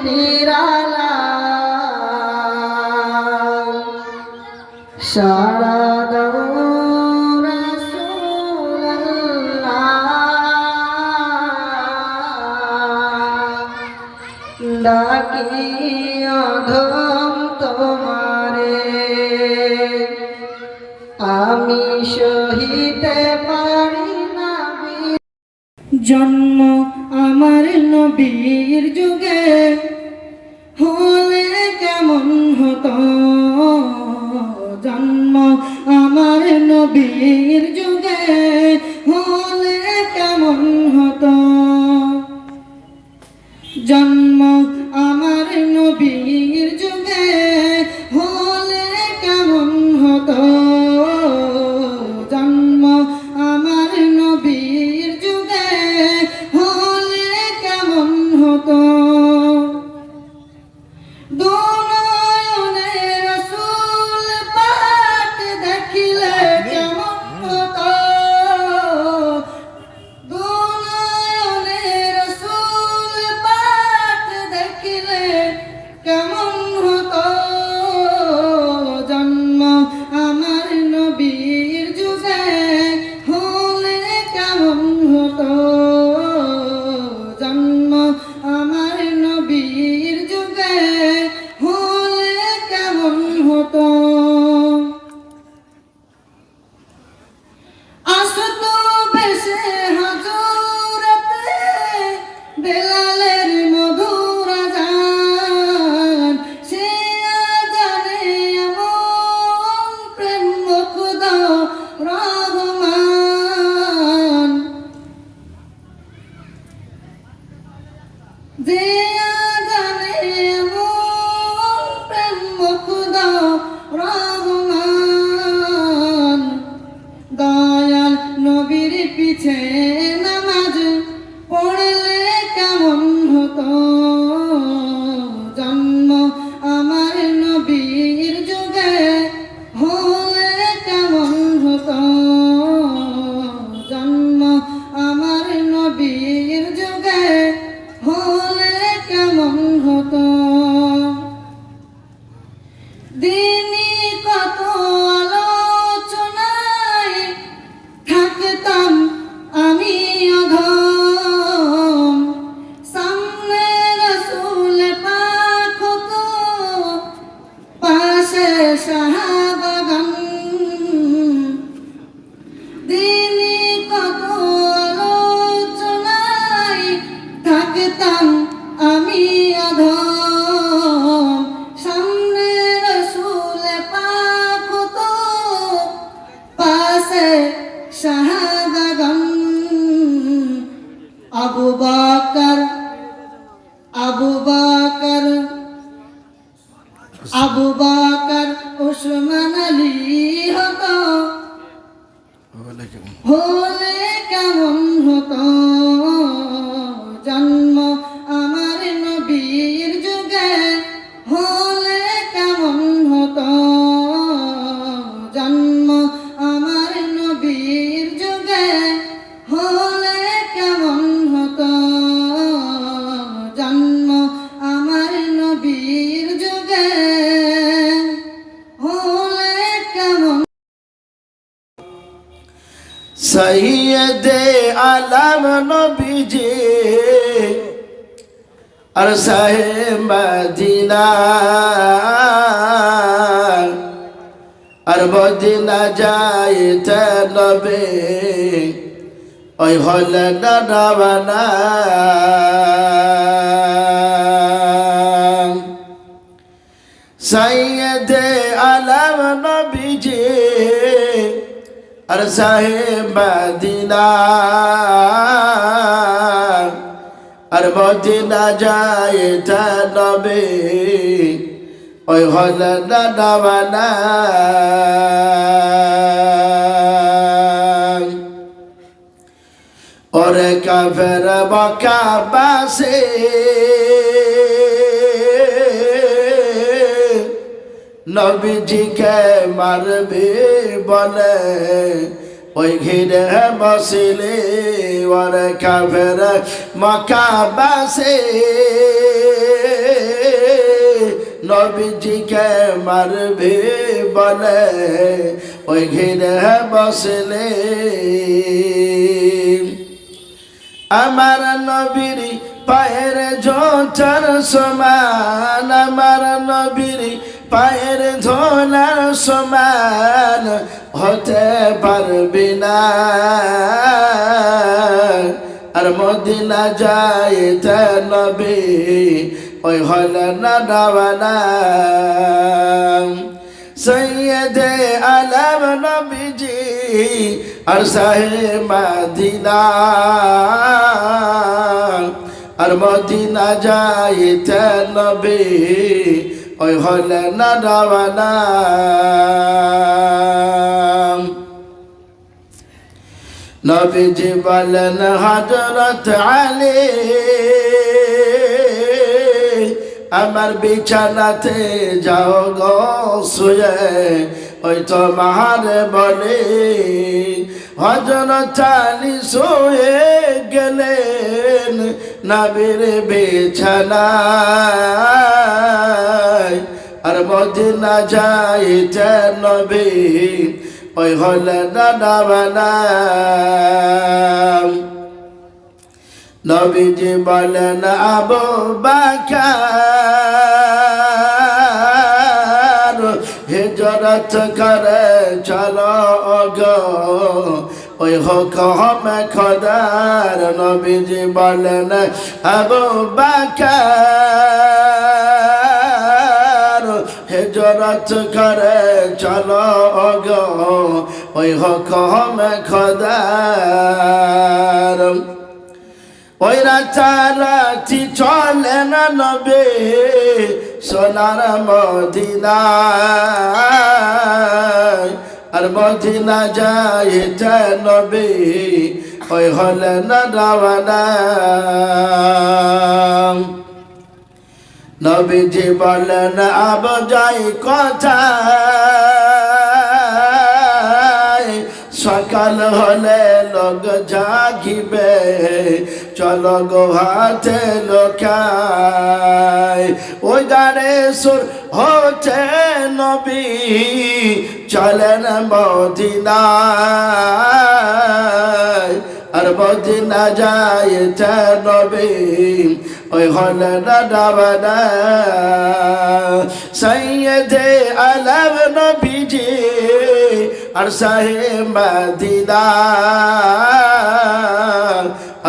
নিরালা সারা দাও ডাকি অধম তোমারে আমি সহিতে পারি না। জন্ম আমার নবীর যুগে হলে কেমন হতো, জন্ম আমার নবীর যুগে হলে কেমন হতো, জন্ম আমার নবীর যুগে হলে কেমন হতো, জন্ম আমার নবীর যুগে হলে কেমন হতো। দুনয়নে রাসূল পাক দেখিলে কেমন হতো, দুনয়নে রাসূল পাক দেখিলে কেমন হতো, জন্ম আমার নবীর যুগে হলে কেমন হতো, জন্ম আমার নবীর যুগে হলে কেমন হতো। আসতো বেশে হাজুরাতে বেলালের মধুর আযান, সে আযানে এমন প্রেম খোদা রহমান, যে আযানে এমন প্রেম খোদা রহমান। দয়াল নবীর পিছে নামাজ পড়লে কেমন হতো, জন্ম আমার নবীর যুগে হলে কেমন হতো, জন্ম আমার নবীর যুগে হলে কেমন হতো। দিনই কত আলোচনায় থাকতাম আমি অধম, সামনে রাসূল পাক হতো, পাশে সাহাবাগণ। দিনই কত আলোচনায় থাকতাম আমি অধম, সামনে রাসূল পাক হতো, পাশে সাহাবাগণ। আবু বকর আবু বকর আবু বকর উসমান আলী হতো, হলে কেমন হতো, জন্ম আমার নবীর যুগে হলে কেমন হতো, জন্ম আমার নবীর যুগে হলে কেমন হতো, জন্ম আমার নবীর যুগে হলে কেমন। সৈয়দে আলম নবীজি আর সাহেব মদিনা আর মদিনা যাইতে নবে ওই হলেন রওনা। সৈয়দে আলম নবীজি আর সাহেব মদিনা আর মদিনা যাইতে নবে ওই হলেন রওনা। ওরে কাফের মক্কাবাসী নবীজিকে মারবে বলে ওই ঘিরে বসিলে ওরে কাফের মক্কাবাসী নবীজিকে মারবে বলে ওই ঘিরে বসলে আমার নবীর পায়ের জোটার সমান আমার নবীর পায়ের ধোলার সমান হতে পারবি না আর মদিনা যাইতে নবী ওই হলে না দাওয়ানা সৈয়দে আলম নবীজি আর সাহে মদিনা আর মদিনা যাইতে নবী ওই হলে না দাওয়ানা নবীজি বলেন হযরত আলী আমার বিছানাতে যাও গো শুয়ে ওই তোমার বলে হযরত আলী শুয়ে গেলেন নবীর বিছানায় আর মদিনা যাইতে নবী ওই হলে না দাওয়ানা নবীজি বলেন আবু বকর হিজরত করে চলো গো ওই হুকুম খোদার নবীজি বলেন আবু বকর হিজরত করে চলো গো ওই হুকুম খোদার ওই রাতারাতি চলে না নবী সোনার মদিনায় আর মদিনা যাইতে নবী ওই হলে না দাওয়ানা নবীজি বলেন আব যাই কোথায় সকাল হলে লোক জাগিবে চলো গো হাতে লোকায় ওই গানে সুর হচ্ছে নবী চলেন মদিনায় আর মদিনা যাইতে নবী ওই হলে না দাওয়ানা সৈয়দে আলম নবীজি আর সাহে মদিনা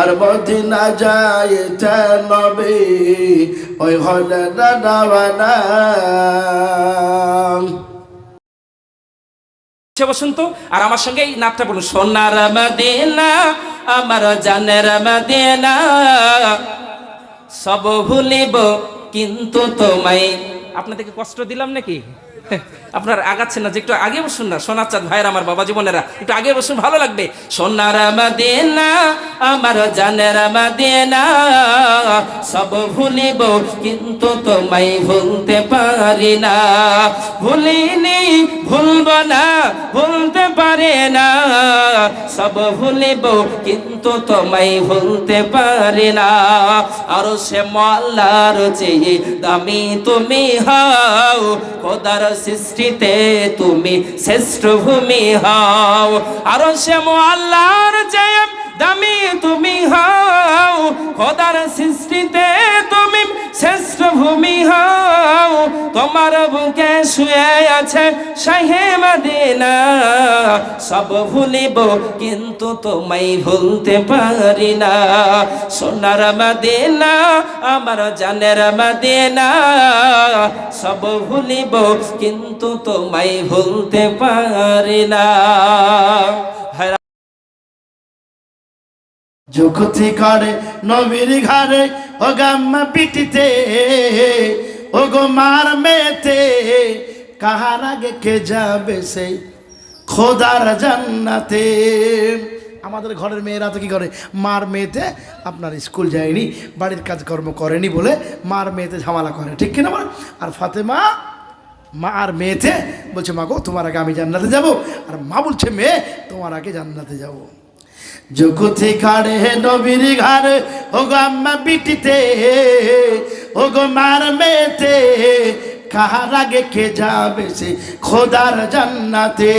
আর মদিনা যাইতে নবী ওই হলে না দাওয়ানা বসুন তো আর আমার সঙ্গে এই নামটা বলুন সোনার মদিনা আমার জানের মদিনা সব ভুলিব কিন্তু তোমায় আপনাদেরকে কষ্ট দিলাম নাকি আপনার আগাচ্ছেন না যে একটু আগে বসুন না সোনার চাঁদ ভাইয়ের আমার বাবা জীবনেরা একটু আগে বসুন ভালো লাগবে সোনার মদিনা আমার জানের মদিনা সব ভুলিব কিন্তু তোমায় ভুলতে পারি না ভুলিনি ভুলব না ভুলতে পারি না সব ভুলিব কিন্তু তোমায় ভুলতে পারি না আর সে মল্লার চেয়ে দামি তুমি হও খোদার সৃষ্টিতে তুমি শ্রেষ্ঠ ভূমি হও আর সে আল্লাহর চেয়ে দামি তুমি হও খোদার সৃষ্টিতে তুমি শ্রেষ্ঠ ভূমি হও তোমার বুকে শুয়ে আছে শাহে মদিনা সব ভুলিব কিন্তু তোমায় ভুলতে পারি না সোনার মদিনা আমার জানের মদিনা সব ভুলিব কিন্তু তোমায় ভুলতে পারি না জগতি করে নবীর ঘরে ও গাম্মা পিটিতে ও গো মার মেতে কাহার আগে কে যাবে সেই খোদার জান্নাতে আমাদের ঘরের মেয়েরা তো কি করে মার মেয়েতে আপনার স্কুল যায়নি বাড়ির কাজকর্ম করেনি বলে মার মেয়েতে ঝামেলা করে ঠিক কিনা বলে আর ফাতেমা মা আর মেয়েতে বলছে মা গো তোমার আগে আমি জান্নাতে যাব আর মা বলছে মেয়ে তোমার আগে জান্নাতে যাব জগতি কাড়ে নবীর ঘরে ও গো আম্মা বিটিতে ও গো মার মেয়েতে কাহার আগে কে যাবে সে খোদার জান্নাতে।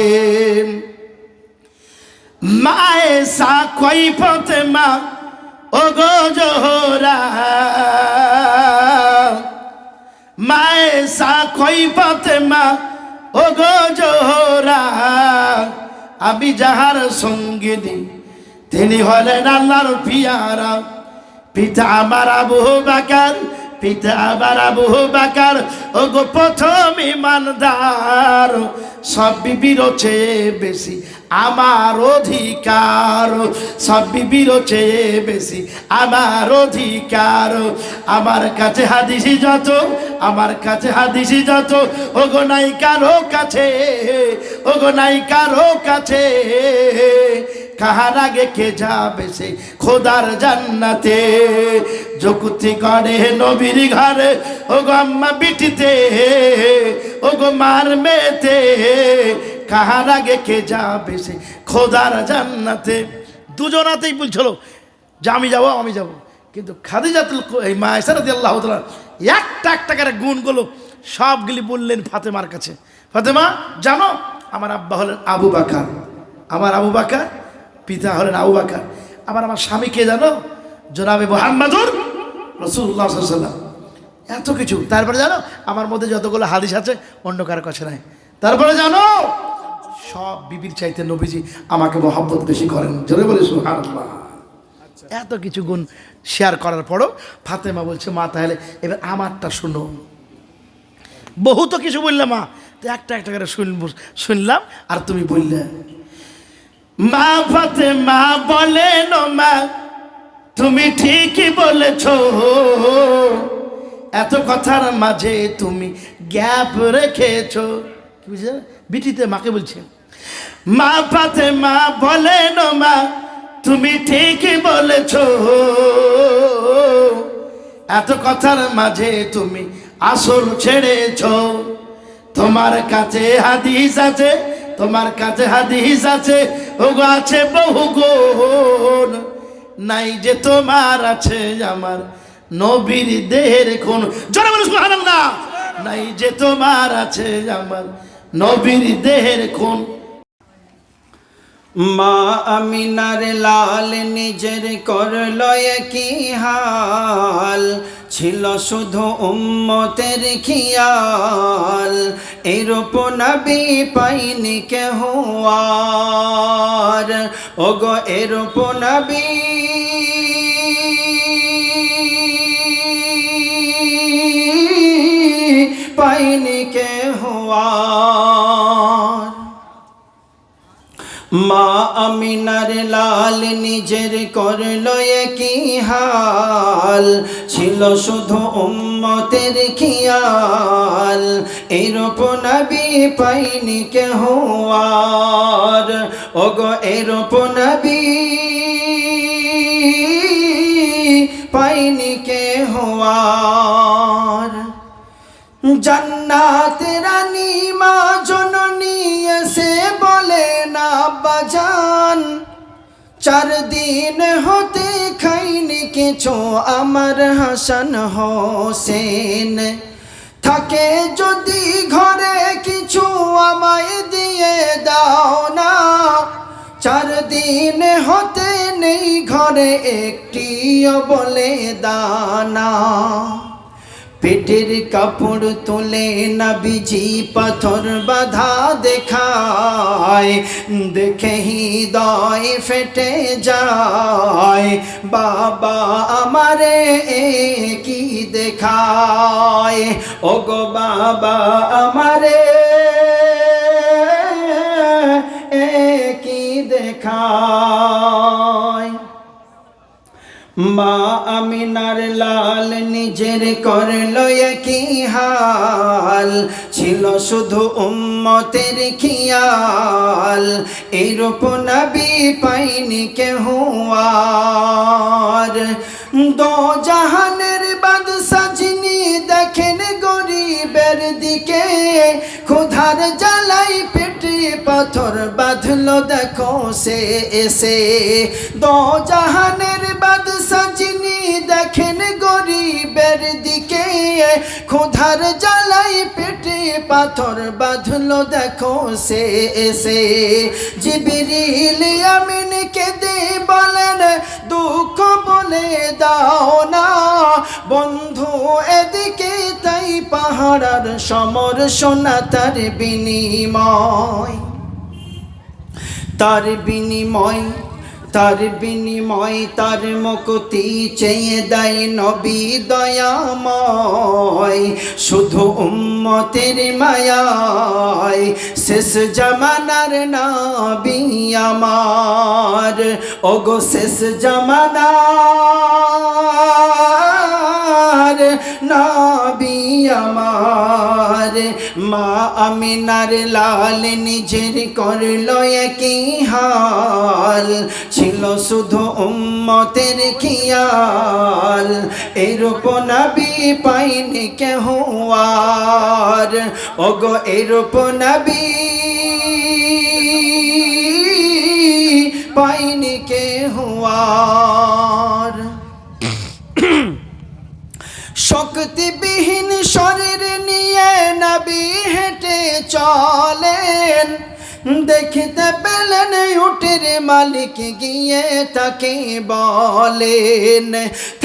মায়ে সা কই পথে মা ও গো জোহরা, মায়ে সা কই পথে মা ও গো জোহরা, আমি যাহার সঙ্গিনী তিনি হলেন আল্লাহর পিয়ারা। পিতা আমার আবু বকর, পিতা আমার আবু বকর ও গো প্রথম ইমানদার। সব বিবির চেয়ে বেশি আমার অধিকার, সব বিবির চেয়ে বেশি আমার অধিকার। আমার কাছে হাদিসি যত, আমার কাছে হাদিসি যত, ও গো নাই কারো কাছে, ও গো নাই কারো কাছে, কাহার আগে কে যাবে সে খোদার জান্নাতে। যকুতি করে নবীর ঘরে ও গো আম্মা বিটিতে, ও গো মার মেতে, কাহার আগে কে যাবে সে খোদার জান্নাতে। দুজনাতেই বলছিল যে আমি যাবো, আমি যাবো, কিন্তু খাদিজাতুল এই মা আয়েশা রাদিয়াল্লাহু তাআলা একটা একটা করে গুণগুলো সবগুলি বললেন ফাতেমার কাছে। ফাতেমা জানো আমার আব্বা হলেন আবু বকর, আমার আবু বকর, পিতা হলেন আবু বকর। আবার আমার স্বামী কে জানো? জনাবে মুহাম্মদুর রাসূলুল্লাহ সাল্লাল্লাহু আলাইহি ওয়াসাল্লাম। এত কিছু। তারপরে জানো আমার মধ্যে যতগুলো হাদিস আছে অন্য কারো কাছে নাই। তারপরে জানো সব বিবির চাইতে নবীজি আমাকে মহব্বত বেশি করেন। জোরে বলে সুবহানাল্লাহ। এত কিছু গুণ শেয়ার করার পরও ফাতেমা বলছে মা তাহলে এবার আমারটা শুনো। বহু তো কিছু বললে মা, তো একটা একটা করে শুনলাম আর তুমি বললে। মা ফাতেমা বলেন মা তুমি ঠিকই বলেছ, এত কথার মাঝে তুমি গ্যাপ রেখেছ। কি বুঝলে বিটিতে মাকে বলছে। মা ফাতেমা বলেন মা তুমি ঠিকই বলেছ, এত কথার মাঝে তুমি আসল ছেড়েছ। তোমার কাছে হাদিস আছে, তোমার কাছে হাদিস আছে, ওগো আছে বহু গুণ, নাই যে তোমার আছে আমার নবীর দেহের কোন। জোরে বলো সুবহানাল্লাহ। নাই যে তোমার আছে আমার নবীর দেহের কোন। মা আমিনার লাল নিজের করলো কি হাল, ছিল শুধু উম্মতের খিয়াল, এরূপ নবী পাইনি কেহ আর। ওগো এরূপ নবী পাইনি কেহ আর। মা আমিনার লাল নিজের করলো কি হাল, ছিল শুধু উম্মতের খিয়াল, এরূপ নবী পাইনি কেহ আর। ওগো এরূপ নবী পাইনি কেহ আর। জান্নাত রানী মা জননী এসে বলে না বাজান, 4 দিন হতে খাইনি কিছু আমার হাসান হোসেন, থাকে যদি ঘরে কিছু আমায় দিয়ে দাও না। 4 দিন হতে নেই ঘরে একটিও বলে দানা। পেটের কাপড় তুলে নবীজি পাথর বাঁধা দেখায়, দেখে হৃদয় ফেটে যায়। বাবা আমারে কি দেখায়, ওগো বাবা আমারে কি দেখায়। মা আমিনার লাল নিজের করলো কি হাল, ছিল শুধু উম্মতের খিয়াল, এরূপ নবী পাইনি কেহ আর। দো জাহানের বাদশা যিনি দেখেন গরিবের দিকে, ক্ষুধার জ্বালাই পেটে পাথর বাঁধলো দেখো সে এসে। দো জাহানের বাদশা যিনি দেখেন গরিবের দিকে, ক্ষুধার জ্বালাই পেটে পাথর বাঁধলো দেখো সে এসে। জিবরিল আমিন কেঁদে বলেন দুঃখ বলে দাও না বন্ধু এদিকে, তাই পাহাড়ার সমর সোনা তার বিনিময়, তার বিনিময়, তার বিনিময়, তার মুক্তি চেয়ে দেয় নবী দয়াময়। শুধু উম্মতের মায়ায় শেষ জামানার নবী আমার, ওগো শেষ জামানার নবী আমার। মা আমিনার লাল নিজের করলো একই হাল, ছিল শুধু উম্মতের খিয়াল। এরূপ নবী পাইনি কেহ আর, ওগো এরূপ নবী পাইনি কেহ আর। শক্তিবিহীন শরীর নিয়ে নবী হেঁটে চলেন, দেখিতে পেলেন উটের মালিক গিয়ে তাকে বলেন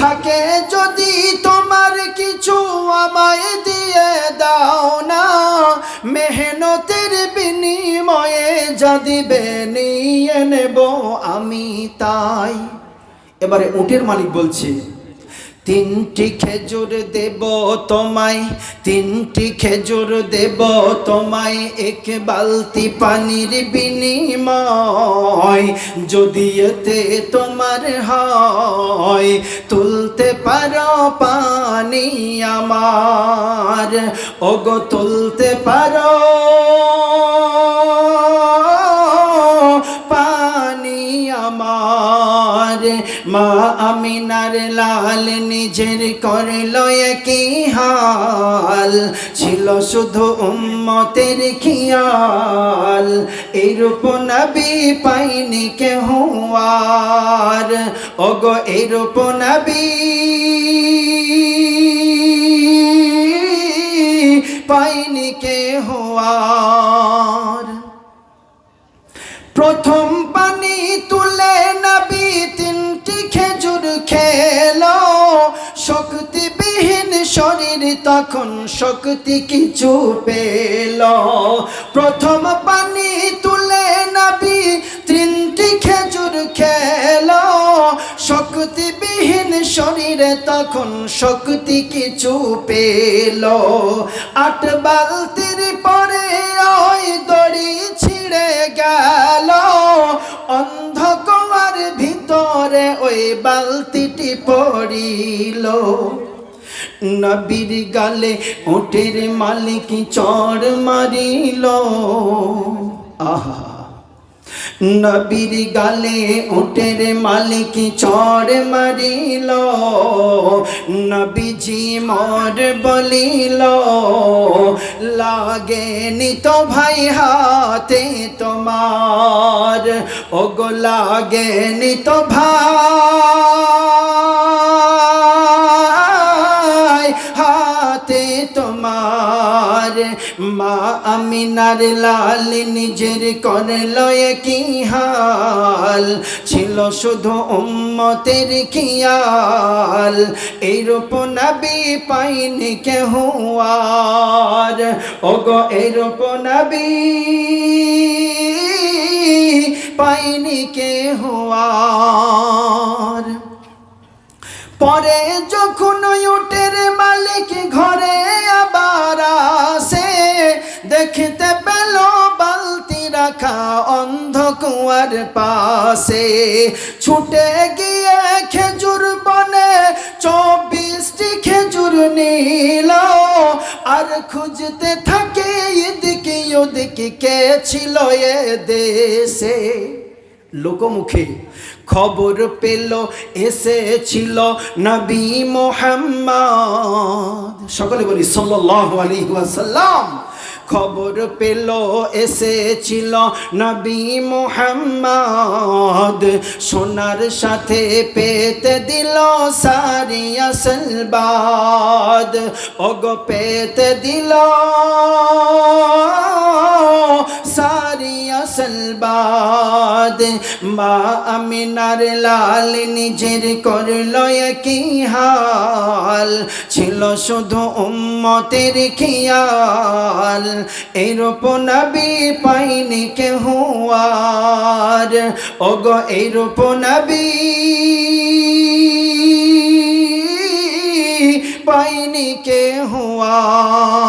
থাকে যদি তোমার কিছু আমায় দিয়ে দাও না, মেহনতের বিনিময়ে যা দিবে নিয়ে নেব আমি তাই। এবারে উটের মালিক বলছে তিনটি খেজুর দেব তোমায়, তিনটি খেজুর দেব তোমায় এক বালতি পানির বিনিময়। যদি এতে তোমার হয় তুলতে পারো পানি আমার, ওগো তুলতে পারো পানি আমার। মা আমিনার লাল নিজের করলো একই হাল, ছিল শুধু উম্মতের খিয়াল। এইরূপ নবী পাইনি কেহ আর, ওগো এইরূপ নবী পাইনি কেহ আর। প্রথম পানি তুলে নবী তিনটি খেজুর খেলো, শক্তিবিহীন শরীর তখন শক্তি কিছু পেল। প্রথম পানি তুলে নবী তিনটি খেজুর খেলো, শক্তিবিহীন শরীরে তখন শক্তি কিছু পেল। 8 বালতির পরে ওই দড়ি ছিঁড়ে গেল, অন্ধকার ভিতরে ওই বালতিটি পড়িল। নবীর গালে উটের মালিক চড় মারিল, আহা নবীর গালে উটের মালিক চড় মারিল। নবীজি মোর বলিল লাগেনি তো ভাই হাতে তোমার, ওগো লাগেনি তো ভাই হাতে তোমার। মা আমিনার লাল নিজের করলো একই হাল, ছিল শুধু উম্মতের খিয়াল। এইরূপ নবী পাইনি কেহ আর, ওগো এইরূপ নবী পাইনি কেহ আর। পরে যখন উটের মালিক ঘরে আবার আসে, দেখতে পেল বালতি রাখা অন্ধকুয়ার পাশে। ছুটে গিয়ে খেজুর বনে 24টি খেজুর নিল, আর খুঁজতে থাকে এদিকে ওদিকে কে ছিল এ দেশে। লোকমুখে খবর পেল এসেছিল নবী মুহাম্মদ, সকলে বলি সাল্লাল্লাহু আলাইহি ওয়াসাল্লাম। খবর পেল এসেছিল নবী মুহাম্মদ, সোনার সাথে পেতে দিল সারিয়া সলবাদ, ওগো পেতে দিল সারিয়া সলবাদ। মা আমিনার লাল নিজের করল কি হাল, ছিল শুধু উম্মতের খেয়াল, এইরূপ নবী পাইনি কেহ আর, ওগো এইরূপ নবী পাইনি কেহ আর।